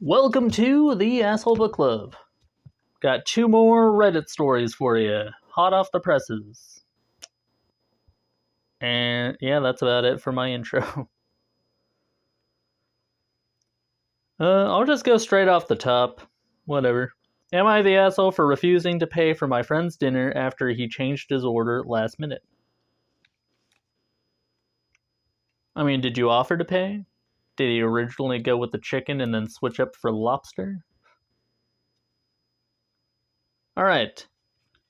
Welcome to the Asshole Book Club. Got 2 more Reddit stories for you, hot off the presses. And yeah, that's about it for my intro. I'll just go straight off the top. Whatever. Am I the asshole for refusing to pay for my friend's dinner after he changed his order last minute? I mean, did you offer to pay? Did he originally go with the chicken and then switch up for lobster? Alright.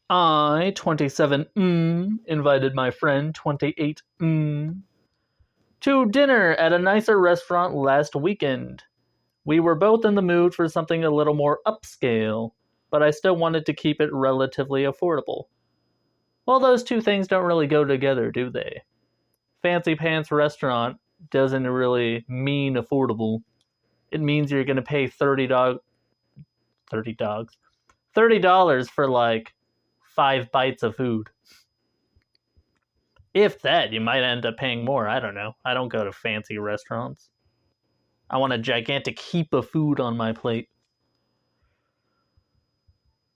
I, 27, invited my friend, 28, to dinner at a nicer restaurant last weekend. We were both in the mood for something a little more upscale, but I still wanted to keep it relatively affordable. Well, those two things don't really go together, do they? Fancy pants restaurant doesn't really mean affordable. It means you're going to pay $30 for like 5 bites of food. If that, you might end up paying more. I don't know. I don't go to fancy restaurants. I want a gigantic heap of food on my plate.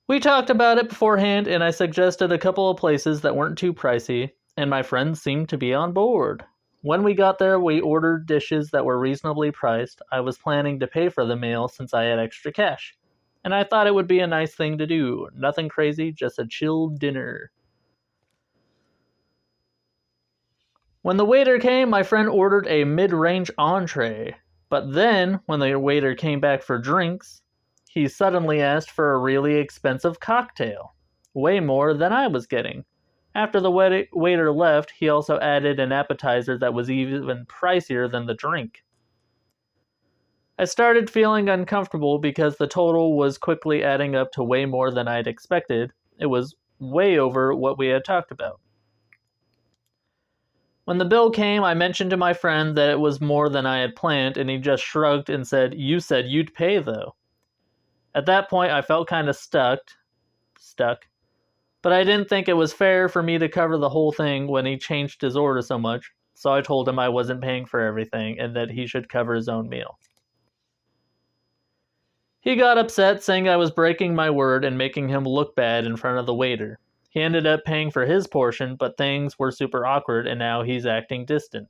We talked about it beforehand, and I suggested a couple of places that weren't too pricey, and my friends seemed to be on board. When we got there, we ordered dishes that were reasonably priced. I was planning to pay for the meal since I had extra cash, and I thought it would be a nice thing to do. Nothing crazy, just a chill dinner. When the waiter came, my friend ordered a mid-range entree, but then, when the waiter came back for drinks, he suddenly asked for a really expensive cocktail. Way more than I was getting. After the waiter left, he also added an appetizer that was even pricier than the drink. I started feeling uncomfortable because the total was quickly adding up to way more than I'd expected. It was way over what we had talked about. When the bill came, I mentioned to my friend that it was more than I had planned, and he just shrugged and said, "You said you'd pay, though." At that point, I felt kind of stuck, but I didn't think it was fair for me to cover the whole thing when he changed his order so much, so I told him I wasn't paying for everything and that he should cover his own meal. He got upset, saying I was breaking my word and making him look bad in front of the waiter. He ended up paying for his portion, but things were super awkward and now he's acting distant.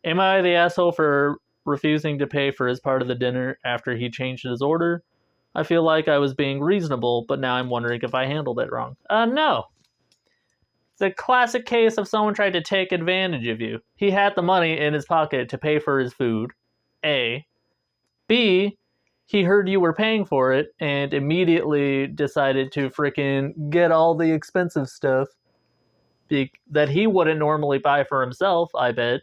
Am I the asshole for refusing to pay for his part of the dinner after he changed his order? I feel like I was being reasonable, but now I'm wondering if I handled it wrong. No. It's a classic case of someone trying to take advantage of you. He had the money in his pocket to pay for his food, A. B, he heard you were paying for it and immediately decided to frickin' get all the expensive stuff that he wouldn't normally buy for himself, I bet.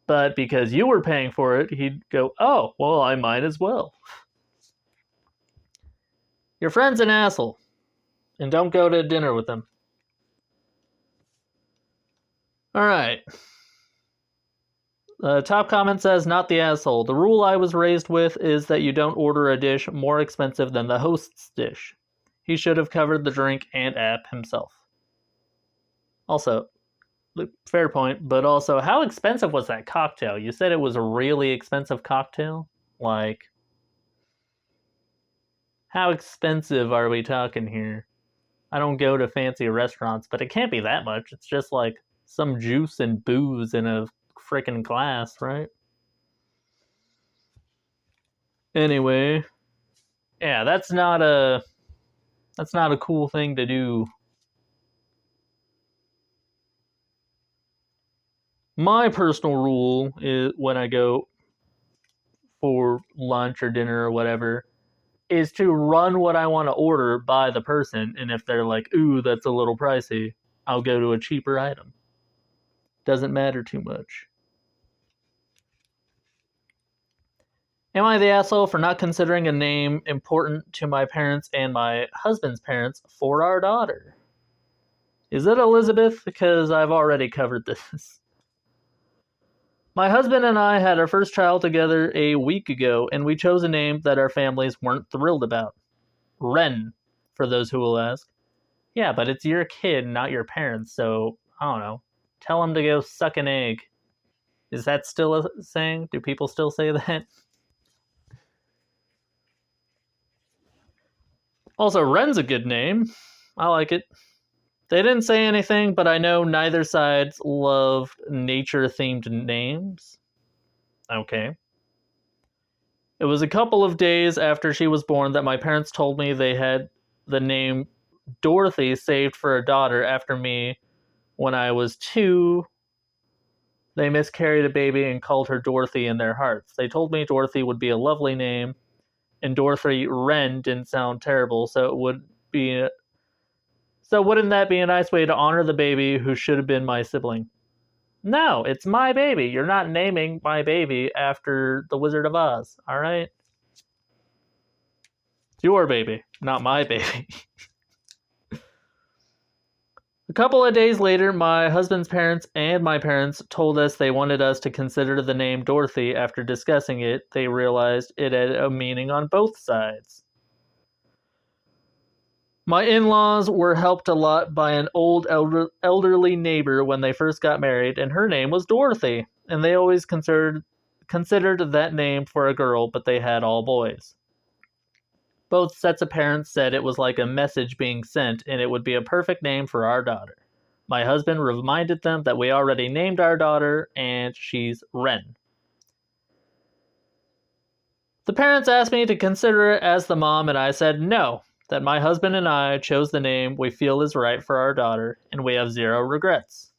But because you were paying for it, he'd go, "Oh, well, I might as well." Your friend's an asshole, and don't go to dinner with him. Alright. The top comment says, "Not the asshole. The rule I was raised with is that you don't order a dish more expensive than the host's dish. He should have covered the drink and app himself." Also, fair point, but also, how expensive was that cocktail? You said it was a really expensive cocktail? Like, how expensive are we talking here? I don't go to fancy restaurants, but it can't be that much. It's just like some juice and booze in a freaking glass, right? Anyway, yeah, that's not a cool thing to do. My personal rule is when I go for lunch or dinner or whatever is to run what I want to order by the person, and if they're like, "Ooh, that's a little pricey," I'll go to a cheaper item. Doesn't matter too much. Am I the asshole for not considering a name important to my parents and my husband's parents for our daughter? Is it Elizabeth? Because I've already covered this. My husband and I had our first child together a week ago, and we chose a name that our families weren't thrilled about. Ren, for those who will ask. Yeah, but it's your kid, not your parents, so, I don't know. Tell him to go suck an egg. Is that still a saying? Do people still say that? Also, Ren's a good name. I like it. They didn't say anything, but I know neither sides loved nature-themed names. Okay. It was a couple of days after she was born that my parents told me they had the name Dorothy saved for a daughter after me when I was 2. They miscarried a baby and called her Dorothy in their hearts. They told me Dorothy would be a lovely name, and Dorothy Wren didn't sound terrible, so wouldn't that be a nice way to honor the baby who should have been my sibling? No, it's my baby. You're not naming my baby after the Wizard of Oz, all right? It's your baby, not my baby. A couple of days later, my husband's parents and my parents told us they wanted us to consider the name Dorothy. After discussing it, they realized it had a meaning on both sides. My in-laws were helped a lot by an old elderly neighbor when they first got married, and her name was Dorothy, and they always considered that name for a girl, but they had all boys. Both sets of parents said it was like a message being sent, and it would be a perfect name for our daughter. My husband reminded them that we already named our daughter, and she's Wren. The parents asked me to consider it as the mom, and I said no, that my husband and I chose the name we feel is right for our daughter, and we have zero regrets.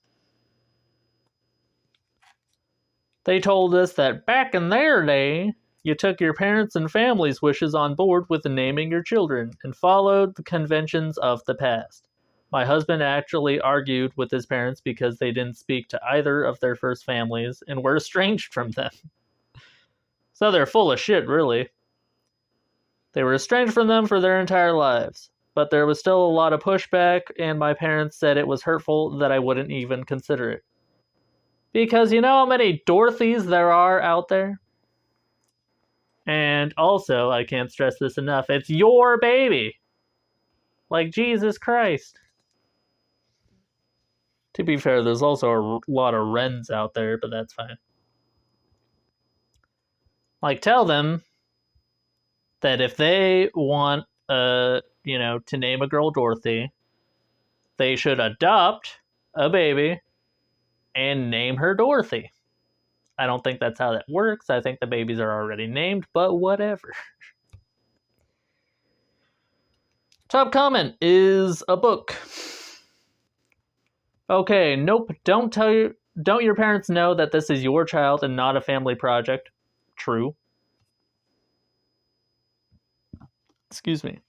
They told us that back in their day, you took your parents' and family's wishes on board with naming your children and followed the conventions of the past. My husband actually argued with his parents because they didn't speak to either of their first families and were estranged from them. So they're full of shit, really. They were estranged from them for their entire lives. But there was still a lot of pushback, and my parents said it was hurtful that I wouldn't even consider it. Because you know how many Dorothys there are out there? And also, I can't stress this enough, it's your baby! Like, Jesus Christ. To be fair, there's also a lot of Wrens out there, but that's fine. Like, tell them that if they want, to name a girl Dorothy, they should adopt a baby and name her Dorothy. I don't think that's how that works. I think the babies are already named, but whatever. Top comment is a book. Okay, nope. Don't your parents know that this is your child and not a family project? True. Excuse me.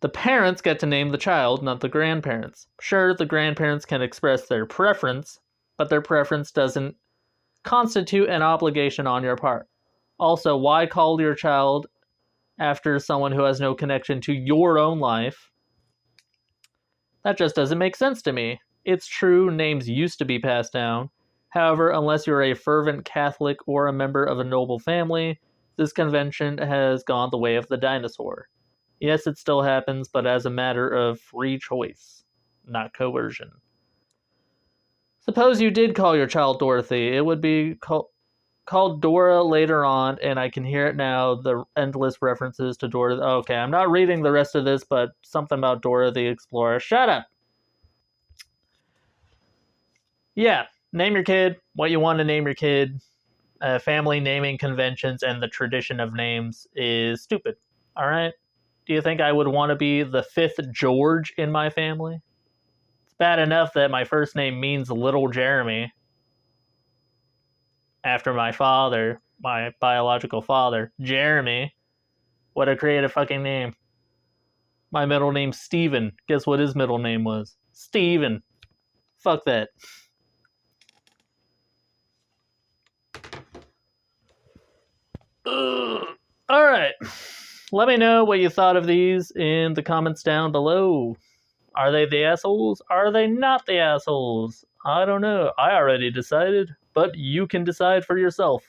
The parents get to name the child, not the grandparents. Sure, the grandparents can express their preference, but their preference doesn't constitute an obligation on your part. Also, why call your child after someone who has no connection to your own life? That just doesn't make sense to me. It's true, names used to be passed down. However, unless you're a fervent Catholic or a member of a noble family, this convention has gone the way of the dinosaur. Yes, it still happens, but as a matter of free choice, not coercion. Suppose you did call your child Dorothy. It would be called Dora later on, and I can hear it now, the endless references to Dora. Okay, I'm not reading the rest of this, but something about Dora the Explorer. Shut up! Yeah, name your kid what you want to name your kid. Family naming conventions and the tradition of names is stupid. All right? Do you think I would want to be the 5th George in my family? It's bad enough that my first name means Little Jeremy after my father, my biological father, Jeremy. What a creative fucking name. My middle name's Steven. Guess what his middle name was? Steven. Fuck that. Ugh. All right. Let me know what you thought of these in the comments down below. Are they the assholes? Are they not the assholes? I don't know. I already decided, but you can decide for yourself.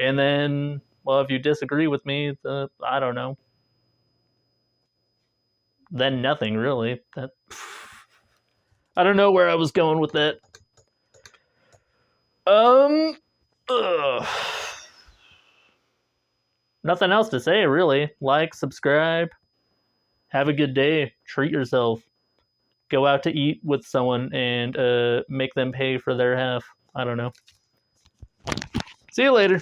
And then, well, if you disagree with me, I don't know. Then nothing, really. I don't know where I was going with that. Ugh. Nothing else to say, really. Like, subscribe. Have a good day. Treat yourself. Go out to eat with someone and make them pay for their half. I don't know. See you later.